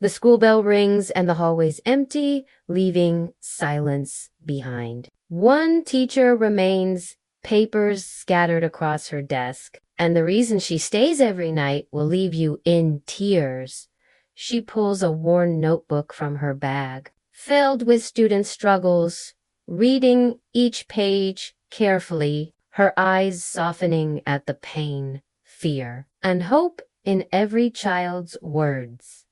The school bell rings and the hallway's empty, leaving silence behind. One teacher remains, papers scattered across her desk, and the reason she stays every night will leave you in tears. She pulls a worn notebook from her bag, filled with student struggles, reading each page carefully, her eyes softening at the pain, fear, and hope in every child's words.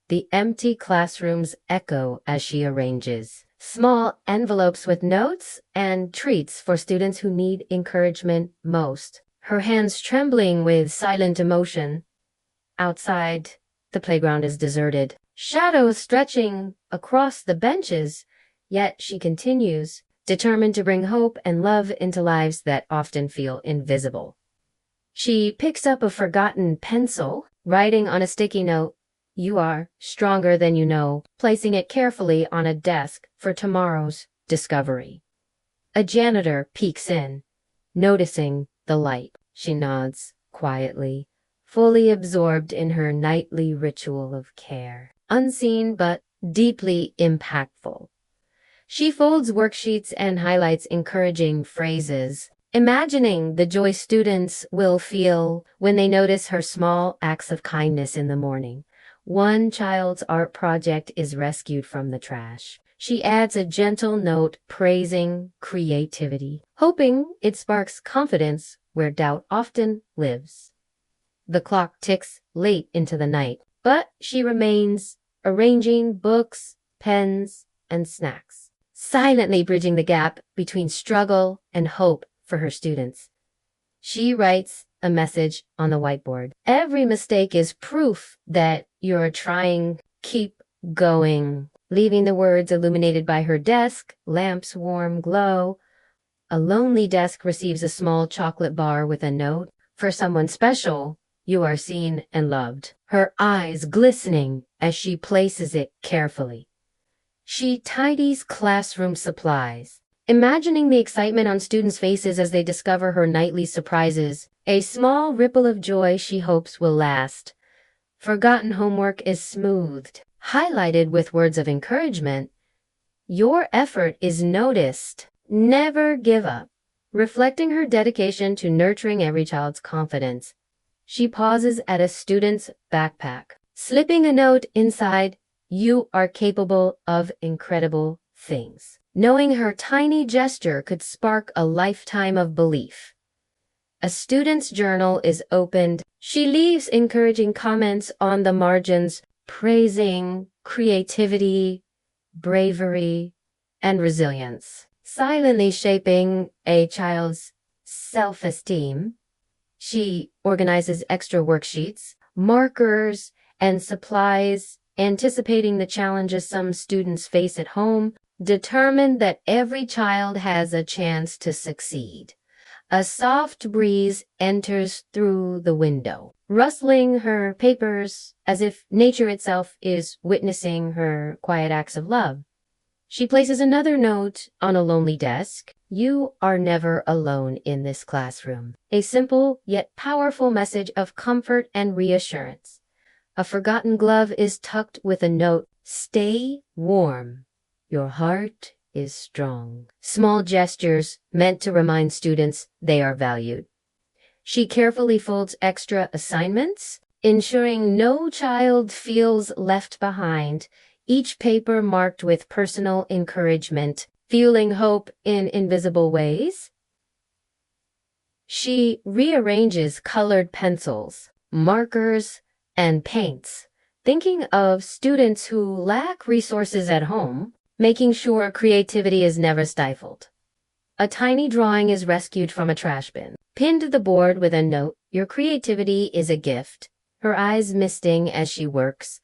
The empty classrooms echo as she arranges small envelopes with notes and treats for students who need encouragement most, her hands trembling with silent emotion. Outside, the playground is deserted, shadows stretching across the benches, yet she continues, determined to bring hope and love into lives that often feel invisible. She picks up a forgotten pencil, writing on a sticky note, "You are stronger than you know," placing it carefully on a desk for tomorrow's discovery. A janitor peeks in, noticing the light. She nods quietly, fully absorbed in her nightly ritual of care, unseen but deeply impactful. She folds worksheets and highlights encouraging phrases, imagining the joy students will feel when they notice her small acts of kindness in the morning. One child's art project is rescued from the trash. She adds a gentle note praising creativity, hoping it sparks confidence where doubt often lives. The clock ticks late into the night, but she remains, arranging books, pens, and snacks, silently bridging the gap between struggle and hope for her students. She writes a message on the whiteboard. Every mistake is proof that you're trying. Keep going. Leaving the words illuminated by her desk, lamp's warm glow. A lonely desk receives a small chocolate bar with a note. For someone special, you are seen and loved. Her eyes glistening as she places it carefully. She tidies classroom supplies, imagining the excitement on students' faces as they discover her nightly surprises, a small ripple of joy she hopes will last. Forgotten homework is smoothed, highlighted with words of encouragement. Your effort is noticed. Never give up. Reflecting her dedication to nurturing every child's confidence, she pauses at a student's backpack, slipping a note inside, "You are capable of incredible things." Knowing her tiny gesture could spark a lifetime of belief. A student's journal is opened. She leaves encouraging comments on the margins, praising creativity, bravery, and resilience, silently shaping a child's self-esteem. She organizes extra worksheets, markers, and supplies, anticipating the challenges some students face at home, determined that every child has a chance to succeed. A soft breeze enters through the window, rustling her papers as if nature itself is witnessing her quiet acts of love. She places another note on a lonely desk. "You are never alone in this classroom." A simple yet powerful message of comfort and reassurance. A forgotten glove is tucked with a note, "Stay warm. Your heart is strong." Small gestures meant to remind students they are valued. She carefully folds extra assignments, ensuring no child feels left behind, each paper marked with personal encouragement, fueling hope in invisible ways. She rearranges colored pencils, markers, and paints, thinking of students who lack resources at home, making sure creativity is never stifled. A tiny drawing is rescued from a trash bin, pinned to the board with a note, "Your creativity is a gift." Her eyes misting as she works.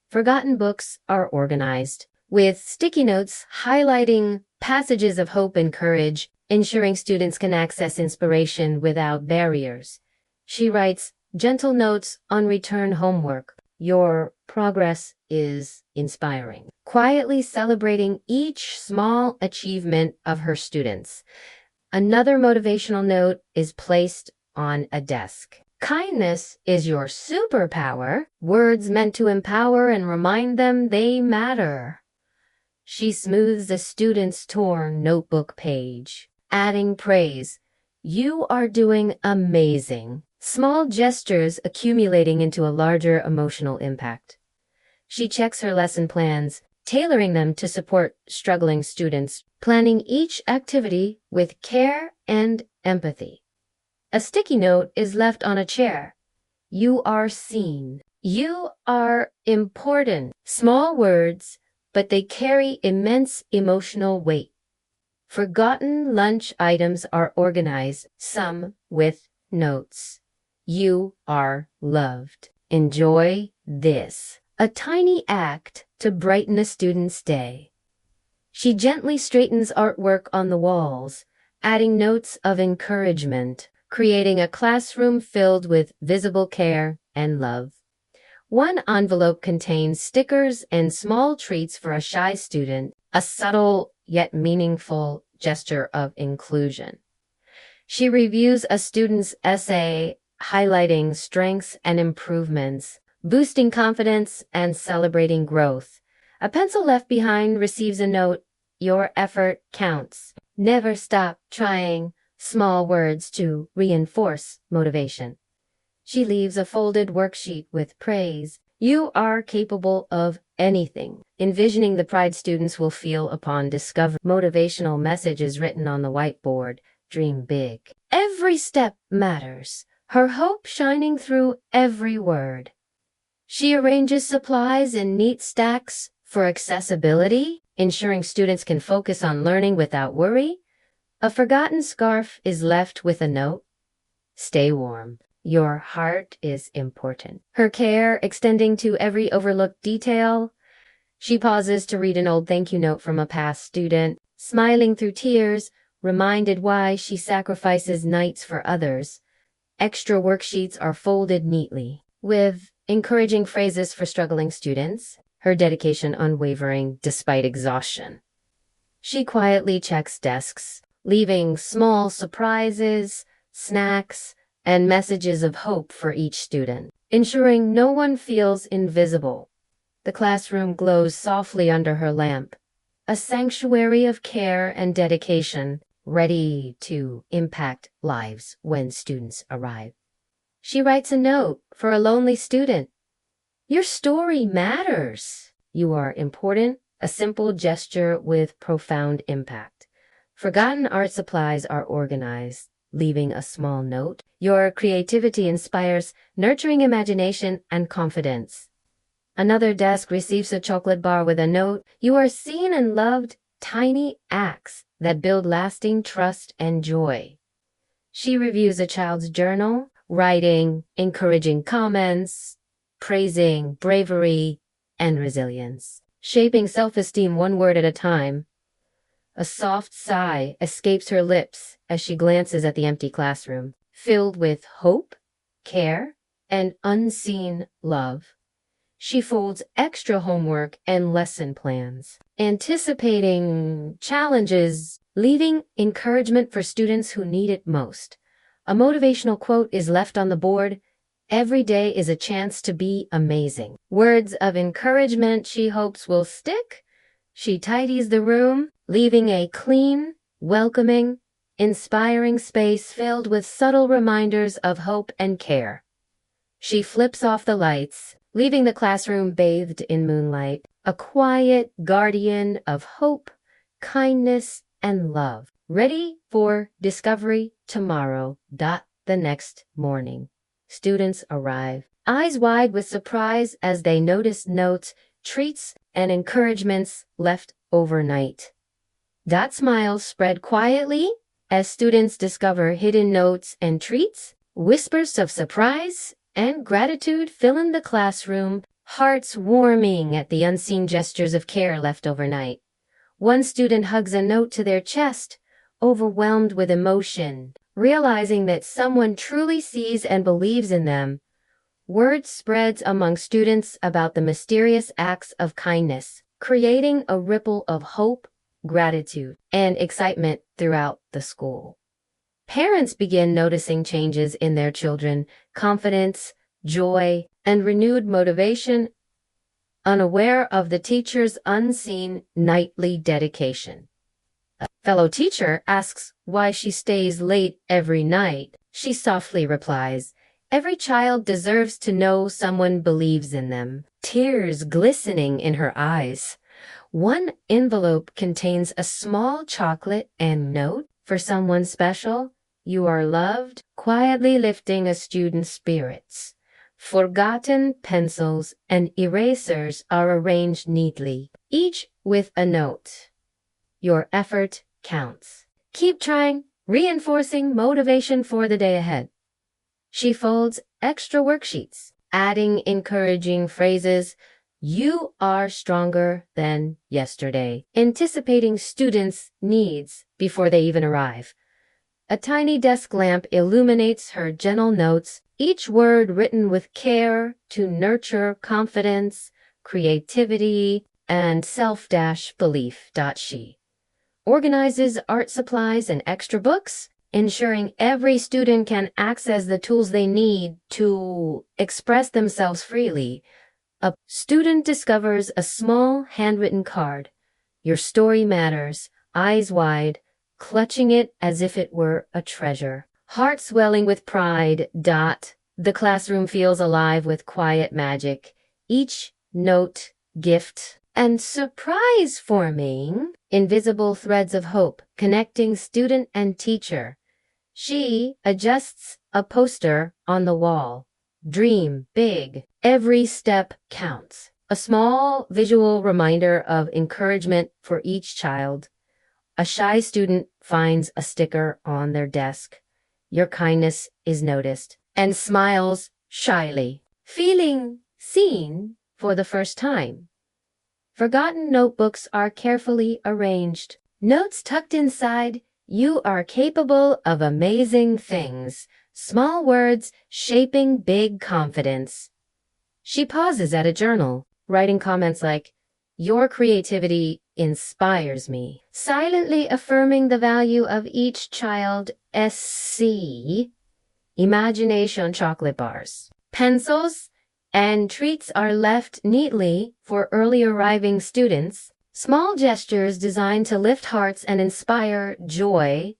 Forgotten books are organized, with sticky notes highlighting passages of hope and courage, ensuring students can access inspiration without barriers. She writes gentle notes on return homework. "Your progress is inspiring," quietly celebrating each small achievement of her students. Another motivational note is placed on a desk, Kindness is your superpower, words meant to empower and remind them they matter. She smooths the student's torn notebook page, adding praise. You are doing amazing. Small gestures accumulating into a larger emotional impact. She checks her lesson plans, tailoring them to support struggling students, planning each activity with care and empathy. A sticky note is left on a chair. You are seen. You are important. Small words, but they carry immense emotional weight. Forgotten lunch items are organized, some with notes. You are loved. Enjoy this. A tiny act to brighten a student's day. She gently straightens artwork on the walls, adding notes of encouragement, creating a classroom filled with visible care and love. One envelope contains stickers and small treats for a shy student, a subtle yet meaningful gesture of inclusion. She reviews a student's essay, highlighting strengths and improvements, boosting confidence and celebrating growth. A pencil left behind receives a note, your effort counts. Never stop trying. Small words to reinforce motivation. She leaves a folded worksheet with praise. You are capable of anything. Envisioning the pride students will feel upon discovering motivational messages written on the whiteboard. Dream big. Every step matters. Her hope shining through every word. She arranges supplies in neat stacks for accessibility, ensuring students can focus on learning without worry. A forgotten scarf is left with a note. Stay warm. Your heart is important. Her care extending to every overlooked detail. She pauses to read an old thank you note from a past student, smiling through tears, reminded why she sacrifices nights for others. Extra worksheets are folded neatly, with encouraging phrases for struggling students, her dedication unwavering despite exhaustion. She quietly checks desks, leaving small surprises, snacks, and messages of hope for each student, ensuring no one feels invisible. The classroom glows softly under her lamp, a sanctuary of care and dedication, ready to impact lives when students arrive. She writes a note for a lonely student. Your story matters. You are important, a simple gesture with profound impact. Forgotten art supplies are organized, leaving a small note. Your creativity inspires nurturing imagination and confidence. Another desk receives a chocolate bar with a note. You are seen and loved, tiny acts that build lasting trust and joy. She reviews a child's journal, writing encouraging comments, praising bravery and resilience, shaping self-esteem one word at a time. A soft sigh escapes her lips as she glances at the empty classroom, filled with hope, care, and unseen love. She folds extra homework and lesson plans, anticipating challenges, leaving encouragement for students who need it most. A motivational quote is left on the board. Every day is a chance to be amazing. Words of encouragement she hopes will stick. She tidies the room, leaving a clean, welcoming, inspiring space filled with subtle reminders of hope and care. She flips off the lights, leaving the classroom bathed in moonlight, a quiet guardian of hope, kindness, and love, ready for discovery tomorrow. The next morning, students arrive, eyes wide with surprise as they notice notes, treats, and encouragements left overnight. Smiles spread quietly as students discover hidden notes and treats, whispers of surprise and gratitude fill in the classroom, hearts warming at the unseen gestures of care left overnight. One student hugs a note to their chest, overwhelmed with emotion, realizing that someone truly sees and believes in them. Word spreads among students about the mysterious acts of kindness, creating a ripple of hope, gratitude, and excitement throughout the school. Parents begin noticing changes in their children, confidence, joy, and renewed motivation, unaware of the teacher's unseen nightly dedication. A fellow teacher asks why she stays late every night. She softly replies, "Every child deserves to know someone believes in them." Tears glistening in her eyes. One envelope contains a small chocolate and note for someone special. "You are loved," quietly lifting a student's spirits. Forgotten pencils and erasers are arranged neatly, each with a note. "Your effort counts. Keep trying," reinforcing motivation for the day ahead. She folds extra worksheets, adding encouraging phrases. "You are stronger than yesterday," anticipating students' needs before they even arrive. A tiny desk lamp illuminates her gentle notes, each word written with care to nurture confidence, creativity, and self-belief. She organizes art supplies and extra books, ensuring every student can access the tools they need to express themselves freely. A student discovers a small handwritten card. "Your story matters," eyes wide, clutching it as if it were a treasure. Heart swelling with pride. The classroom feels alive with quiet magic. Each note, gift, and surprise forming invisible threads of hope connecting student and teacher. She adjusts a poster on the wall. "Dream big. Every step counts." A small visual reminder of encouragement for each child. A shy student finds a sticker on their desk. "Your kindness is noticed," and smiles shyly, feeling seen for the first time. Forgotten notebooks are carefully arranged. Notes tucked inside. "You are capable of amazing things." Small words shaping big confidence. She pauses at a journal, writing comments like, "Your creativity inspires me," silently affirming the value of each child. Imagination chocolate bars, pencils, and treats are left neatly for early arriving students. Small gestures designed to lift hearts and inspire joy.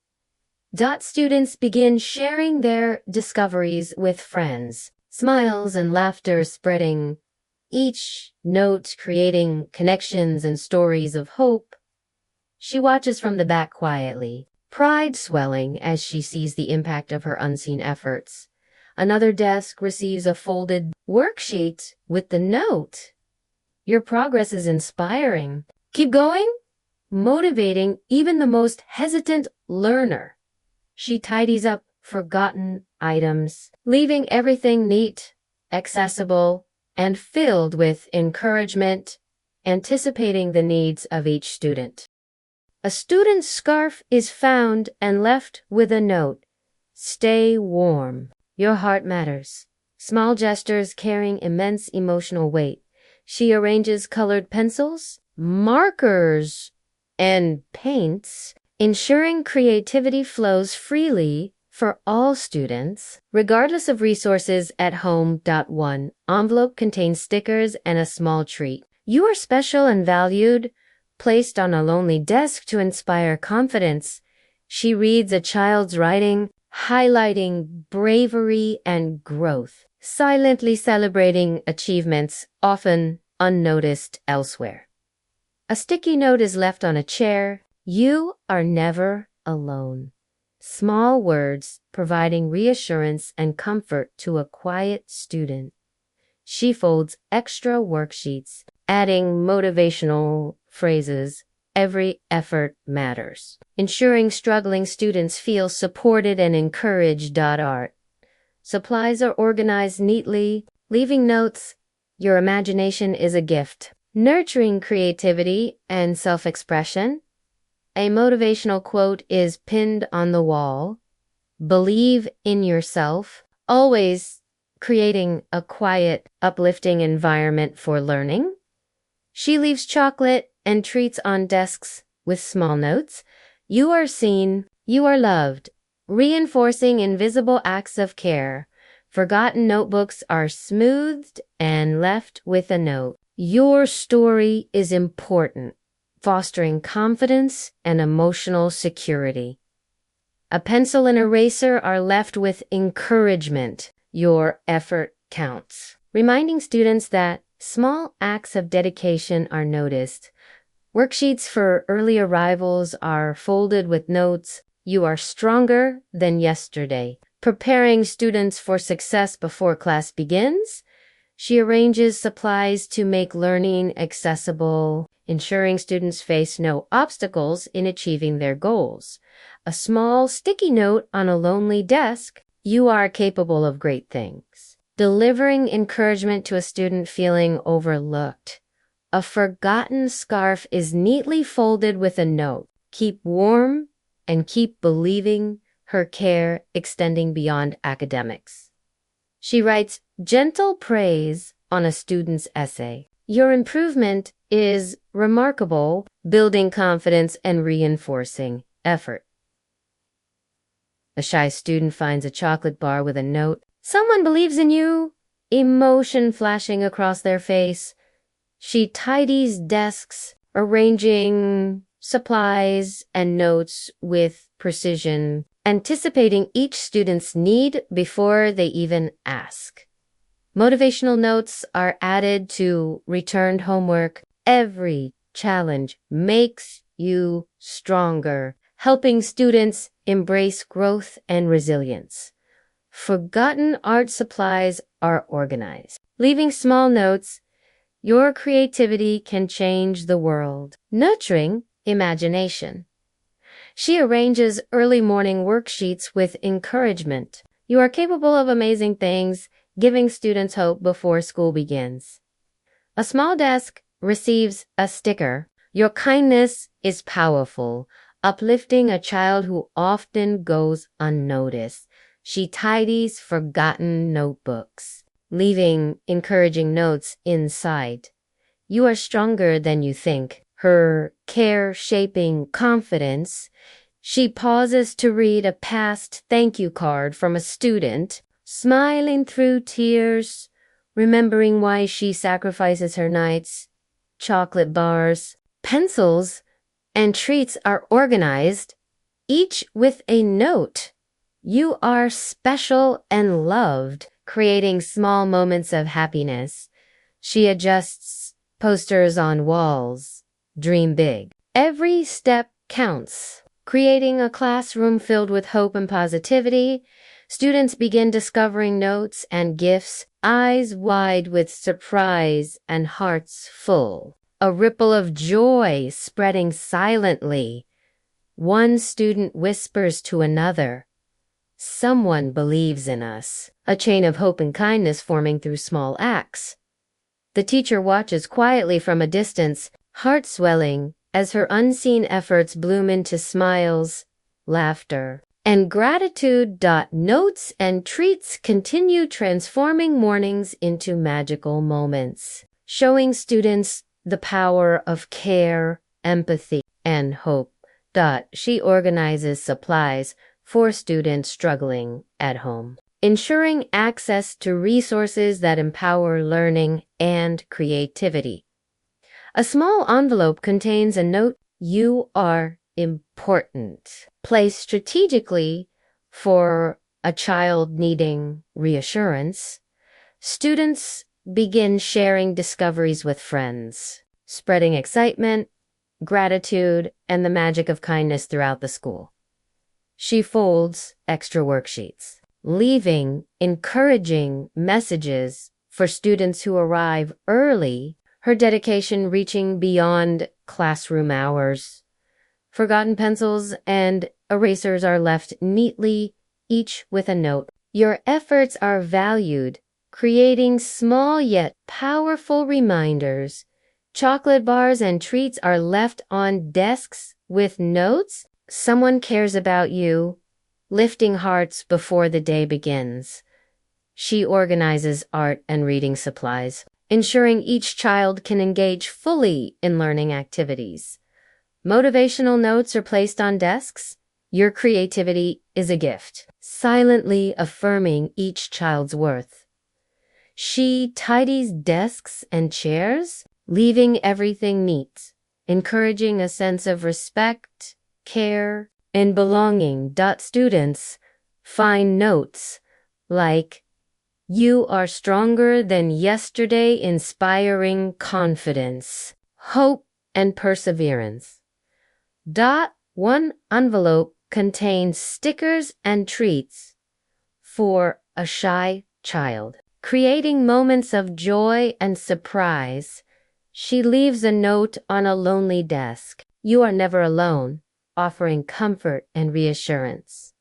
Students begin sharing their discoveries with friends, smiles and laughter spreading, each note creating connections and stories of hope. She watches from the back quietly, pride swelling as she sees the impact of her unseen efforts. Another desk receives a folded worksheet with the note, "Your progress is inspiring. Keep going," motivating even the most hesitant learner. She tidies up forgotten items, leaving everything neat, accessible, and filled with encouragement, anticipating the needs of each student. A student's scarf is found and left with a note, "Stay warm. Your heart matters." Small gestures carrying immense emotional weight. She arranges colored pencils, markers, and paints, ensuring creativity flows freely for all students, regardless of resources at home. One envelope contains stickers and a small treat. "You are special and valued," placed on a lonely desk to inspire confidence. She reads a child's writing, highlighting bravery and growth, silently celebrating achievements often unnoticed elsewhere. A sticky note is left on a chair. "You are never alone." Small words providing reassurance and comfort to a quiet student. She folds extra worksheets, adding motivational phrases. "Every effort matters," ensuring struggling students feel supported and encouraged. Art supplies are organized neatly, leaving notes. "Your imagination is a gift," nurturing creativity and self-expression. A motivational quote is pinned on the wall. "Believe in yourself," always creating a quiet, uplifting environment for learning. She leaves chocolate and treats on desks with small notes. "You are seen, you are loved," reinforcing invisible acts of care. Forgotten notebooks are smoothed and left with a note. Your story is important, fostering confidence and emotional security. A pencil and eraser are left with encouragement. Your effort counts. Reminding students that small acts of dedication are noticed. Worksheets for early arrivals are folded with notes. You are stronger than yesterday. Preparing students for success before class begins. She arranges supplies to make learning accessible, ensuring students face no obstacles in achieving their goals. A small sticky note on a lonely desk. You are capable of great things. Delivering encouragement to a student feeling overlooked. A forgotten scarf is neatly folded with a note. Keep warm and keep believing, her care extending beyond academics. She writes gentle praise on a student's essay. Your improvement is remarkable, building confidence and reinforcing effort. A shy student finds a chocolate bar with a note. Someone believes in you. Emotion flashing across their face. She tidies desks, arranging supplies and notes with precision, anticipating each student's need before they even ask. Motivational notes are added to returned homework. Every challenge makes you stronger, helping students embrace growth and resilience. Forgotten art supplies are organized, leaving small notes. Your creativity can change the world. Nurturing imagination. She arranges early morning worksheets with encouragement. You are capable of amazing things, giving students hope before school begins. A small desk receives a sticker. Your kindness is powerful, uplifting a child who often goes unnoticed. She tidies forgotten notebooks, leaving encouraging notes inside. You are stronger than you think. Her care shaping confidence. She pauses to read a past thank you card from a student, smiling through tears, remembering why she sacrifices her nights. Chocolate bars, pencils, and treats are organized, each with a note. You are special and loved, creating small moments of happiness. She adjusts posters on walls. Dream big. Every step counts. Creating a classroom filled with hope and positivity. Students begin discovering notes and gifts, eyes wide with surprise and hearts full. A ripple of joy spreading silently. One student whispers to another, "Someone believes in us." A chain of hope and kindness forming through small acts. The teacher watches quietly from a distance, heart swelling, as her unseen efforts bloom into smiles, laughter, and gratitude. Notes and treats continue transforming mornings into magical moments, showing students the power of care, empathy, and hope. She organizes supplies for students struggling at home, ensuring access to resources that empower learning and creativity. A small envelope contains a note, "You are important," placed strategically for a child needing reassurance. Students begin sharing discoveries with friends, spreading excitement, gratitude, and the magic of kindness throughout the school. She folds extra worksheets, leaving encouraging messages for students who arrive early, her dedication reaching beyond classroom hours. Forgotten pencils and erasers are left neatly, each with a note. Your efforts are valued, creating small yet powerful reminders. Chocolate bars and treats are left on desks with notes. Someone cares about you, lifting hearts before the day begins. She organizes art and reading supplies, ensuring each child can engage fully in learning activities. Motivational notes are placed on desks, Your creativity is a gift, silently affirming each child's worth. She tidies desks and chairs, leaving everything neat, encouraging a sense of respect, care, and belonging. Students find notes like, "You are stronger than yesterday," inspiring confidence, hope, and perseverance. One envelope contains stickers and treats for a shy child. Creating moments of joy and surprise, she leaves a note on a lonely desk. "You are never alone," offering comfort and reassurance.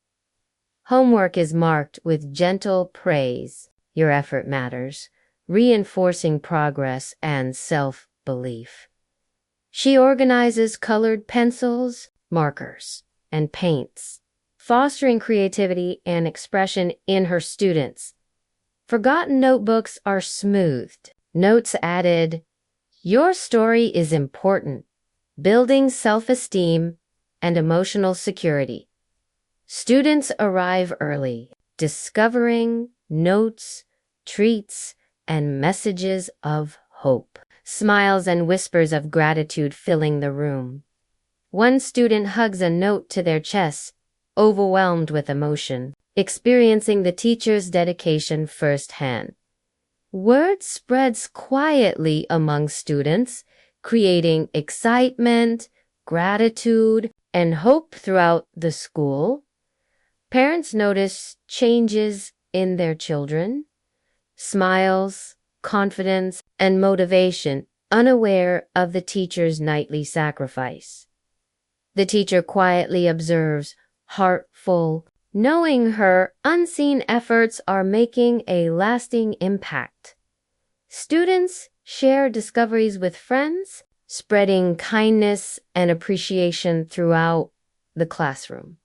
Homework is marked with gentle praise. "Your effort matters," reinforcing progress and self-belief. She organizes colored pencils, markers, and paints, fostering creativity and expression in her students. Forgotten notebooks are smoothed, notes added. Your story is important, building self-esteem and emotional security. Students arrive early, discovering notes, treats, and messages of hope. Smiles and whispers of gratitude filling the room. One student hugs a note to their chest, overwhelmed with emotion, experiencing the teacher's dedication firsthand. Word spreads quietly among students, creating excitement, gratitude, and hope throughout the school. Parents notice changes in their children, smiles, confidence, and motivation, unaware of the teacher's nightly sacrifice. The teacher quietly observes, heartful, knowing her unseen efforts are making a lasting impact. Students share discoveries with friends, spreading kindness and appreciation throughout the classroom.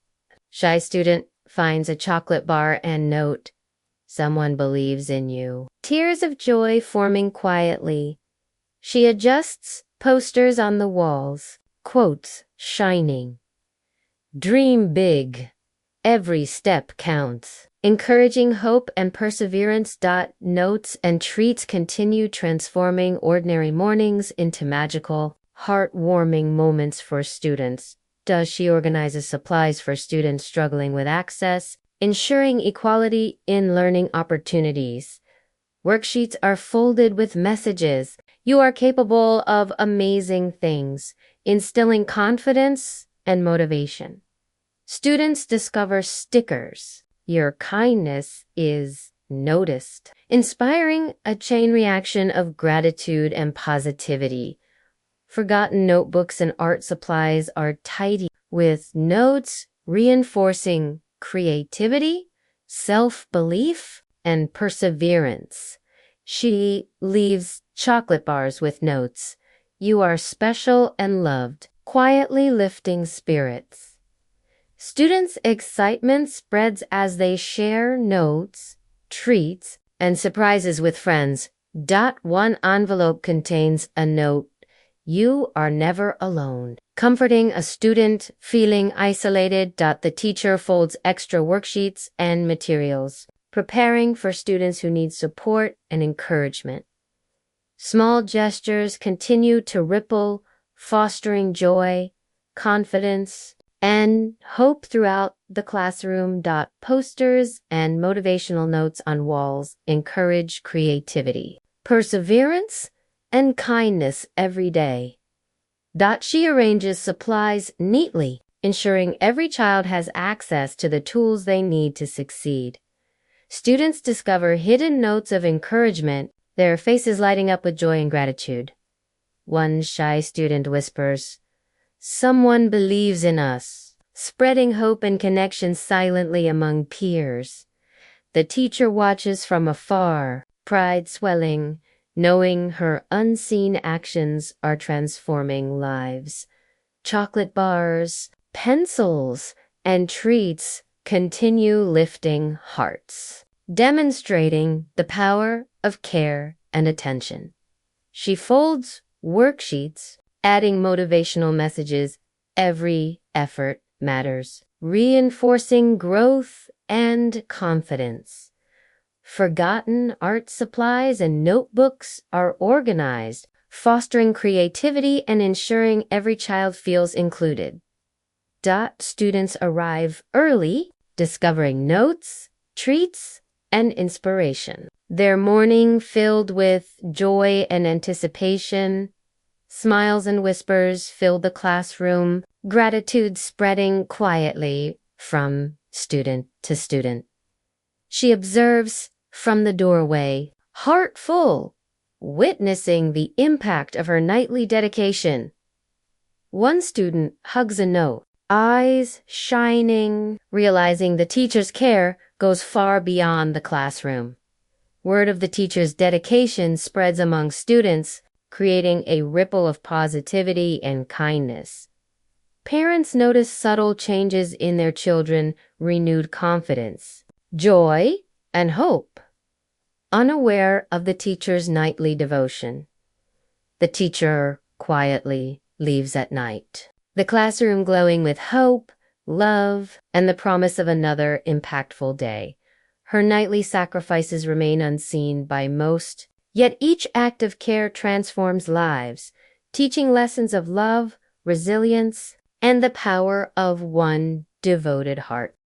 Shy student finds a chocolate bar and note, "Someone believes in you." Tears of joy forming quietly. She adjusts posters on the walls, quotes shining. "Dream big. Every step counts." Encouraging hope and perseverance. Notes and treats continue transforming ordinary mornings into magical, heartwarming moments for students. She organizes supplies for students struggling with access, ensuring equality in learning opportunities. Worksheets are folded with messages. "You are capable of amazing things," instilling confidence and motivation. Students discover stickers. "Your kindness is noticed," inspiring a chain reaction of gratitude and positivity. Forgotten notebooks and art supplies are tidy with notes reinforcing creativity, self-belief, and perseverance. She leaves chocolate bars with notes, "You are special and loved," quietly lifting spirits. Students' excitement spreads as they share notes, treats, and surprises with friends. One envelope contains a note, "You are never alone," comforting a student feeling isolated. The teacher folds extra worksheets and materials, preparing for students who need support and encouragement. Small gestures continue to ripple, fostering joy, confidence, and hope throughout the classroom. Posters and motivational notes on walls encourage creativity, perseverance, and kindness every day. She arranges supplies neatly, ensuring every child has access to the tools they need to succeed. Students discover hidden notes of encouragement, their faces lighting up with joy and gratitude. One shy student whispers, "Someone believes in us," spreading hope and connection silently among peers. The teacher watches from afar, pride swelling, knowing her unseen actions are transforming lives. Chocolate bars, pencils, and treats continue lifting hearts, demonstrating the power of care and attention. She folds worksheets, adding motivational messages, "Every effort matters." reinforcing growth and confidence. Forgotten art supplies and notebooks are organized, fostering creativity and ensuring every child feels included. Students arrive early, discovering notes, treats, and inspiration. Their morning filled with joy and anticipation. Smiles and whispers filled the classroom, gratitude spreading quietly from student to student. She observes from the doorway, heart full, witnessing the impact of her nightly dedication. One student hugs a note, eyes shining, realizing the teacher's care goes far beyond the classroom. Word of the teacher's dedication spreads among students, creating a ripple of positivity and kindness. Parents notice subtle changes in their children, renewed confidence, joy, and hope, unaware of the teacher's nightly devotion. The teacher quietly leaves at night, the classroom glowing with hope, love, and the promise of another impactful day. Her nightly sacrifices remain unseen by most, yet each act of care transforms lives, teaching lessons of love, resilience, and the power of one devoted heart.